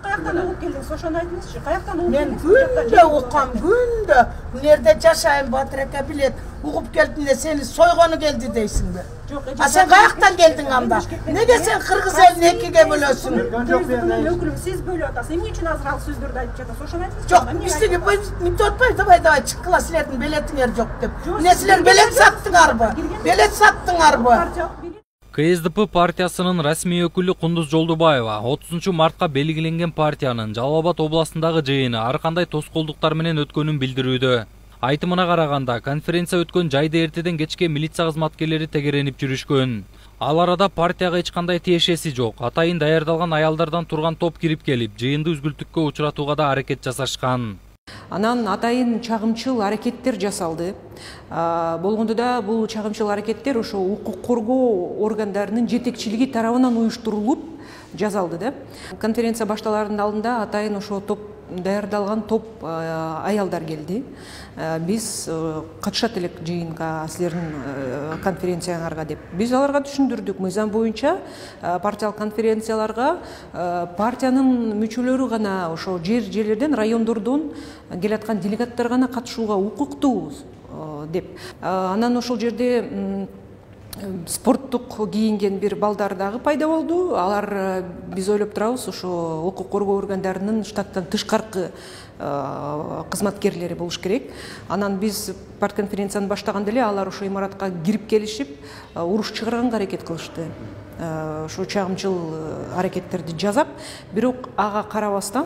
Kayaktan okup geldiniz, ошону айтыңызчы. Kayaktan okup Мен күндө окам, күндө. Nerede жашайм Батыр эке билет. Угуп келдиңде сени сойгону келди дейсиңби? А сен каяктан келдиң анда? Неге сен кыргыз элин экиге бөлөсүң? Siz bölüp atасыз. Эмне үчүн азыр ал сөздөрдү айтып жатасыз? Ошону айтыңызчы. Жок, биздики митотпай, давай чыккыла, силердин билетиңер жок деп. Эмне силер билет саттыңарбы? Билет саттыңарбы? КСДП партиясынын расмий өкүлү Кундуз Жолдубаева 30 мартка белгиленген партиянын Жалал Абад областындагы жыйыны ар кандай тоскоолдуктар менен өткөнүн билдирүүдө. Айтымына караганда, конференция өткөн жайды эртеден кечке милиция кызматкерлери тегеренип жүрүшкөн. Ал арада партияга эч кандай тиешеси жок. Атайын даярдалган аялдардан турган топ кирип келип, жыйынды үзгүлтүккө учуратууга да аракет жасашкан. Анан атайын чагымчыл аракеттер жасалды. Болгондо да бул чагымчыл аракеттер ошо укук коргоо органдарынын жетекчилиги тарабынан уюштурулуп жасалды да. Конференция башталарынын алдында атайын ошо топ даярдалган топ аялдар келди. Биз катышат элек жыйынга силердин конференцияңарга деп. Биз аларга түшүндүрдүк. Мыйзам боюнча партиялык конференцияларга партиянын мүчөлөрү гана ошо жерлерден, райондордон келаткан делегаттар гана катышууга укуктуу деп. Анан ошол жерде спорттук кийинген бир балдар дагы пайда болду. Алар биз ойлоп турабыз, ошо укук коргоо органдарынын штаттан тышкаркы кызматкерлери болуш керек. Анан биз партконференцияны баштаганда эле алар ошо имаратка кирип келишип, уруш чыгарганга аракет кылышты. Ошо чагымчыл аракеттерди жасап, бирок ага карабастан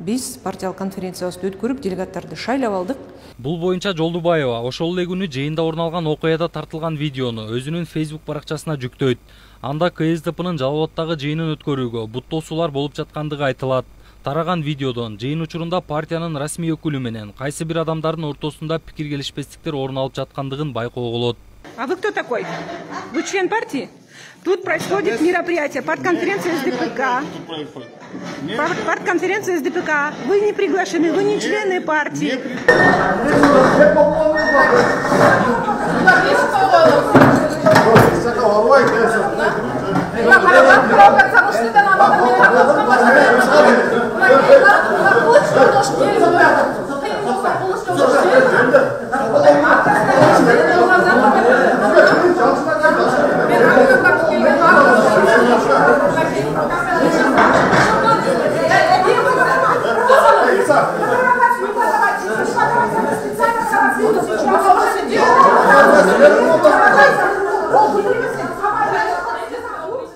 биз партиялык конференциябызды өткөрүп, делегаттарды шайлап алдык. Бул боюнча Жолдубаева ошол эле күнү жыйында орун алган окуяда тартылган видеону өзүнүн Facebook баракчасына жүктөйт. Анда КСДПнын Жалал Абадтагы жыйынын өткөрүүгө буттоосуулар болуп жаткандыгы айтылат. Тараган видеодон жыйын учурунда партиянын расмий өкүлү менен кайсы бир адамдардын ортосунда пикир келишпестиктер орун алып жаткандыгын байкоого болот. А вы кто такой? Вы член партии? Тут происходит мероприятие, партконференция СДПК. Партконференция СДПК. Вы не приглашены, вы не члены партии.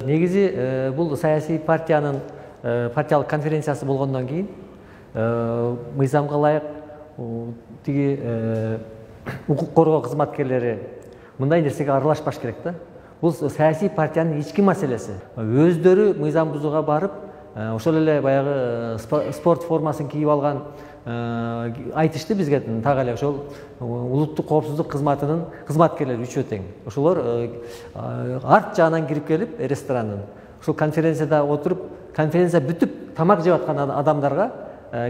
Негизи бул саясий партиянын партиялык конференциясы болгондон кийин мыйзамга ылайык тиги укук коргоо кызматкерлери мындай нерсеге аралашпаш керек да. Бул саясий партиянын ички маселеси. Өздөрү мыйзам бузууга барып, ошол эле баягы спорт формасын кийип алган айтышты бизге так эле ошол улуттук коопсуздук кызматынын кызматкерлери үчөө тең. Ошолор арт жагынан кирип келип ресторандын ошол конференцияда отуруп, конференция бүтүп тамак жеп аткан адамдарга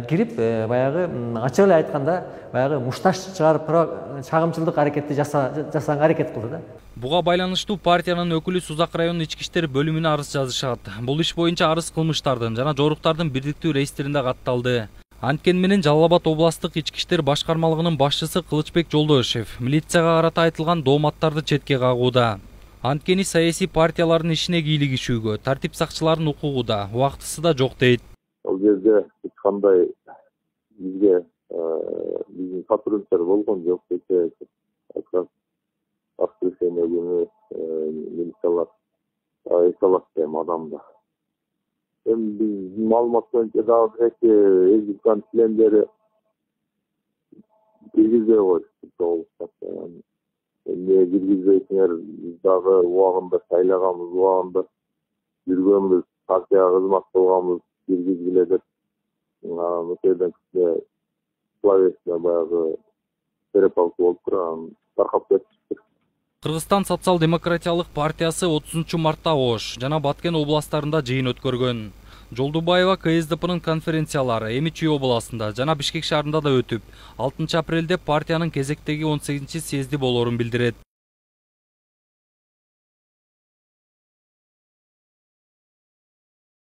кирип баягы ачык эле айтканда баягы мушташ чыгарып чагымчылдык аракетти жасаганга аракет кылды да. Буга байланыштуу партиянын өкүлү Сузак районунун ички иштер бөлүмүнө арыз жазышат. Бул иш боюнча арыз кылмыштардын жана жоруктардын бирдиктүү реестринде катталды. Анткени менен Жалал Абад областык ички иштер башкармалыгынын башчысы Кылычбек Жолдошев милицияга карата айтылган дооматтарды четке кагууда. Анткени саясий партиялардын ишине кийлигишүүгө, тартип сакчыларынын укугуда, убактысы жок дейт. Ал жерде эч кандай бизге биздин сотрудниктер болгон жок десе, воскресенье күнү милициялар эсалат дем адамда. Эми биз маалымат боюнча дагы эки члендери киргизбей коюшту. Эмне киргизбейсиңер, биз дагы убагында шайлаганбыз, убагында жүргөнбүз, партияга кызмат кылганбыз, киргизгиле деп. Ошол жерден словесный баягы перепалка болуп турган, таркап кетишти. Кыргызстан социал-демократиялык партиясы 30 мартта Ош жана Баткен областарында жыйын өткөргөн. Жолдубаева КСДПнын конференциялары эми Чүй областында жана Бишкек шаарында да өтүп, 6 апрелде партиянын кезектеги 18-съезди болорун билдирет.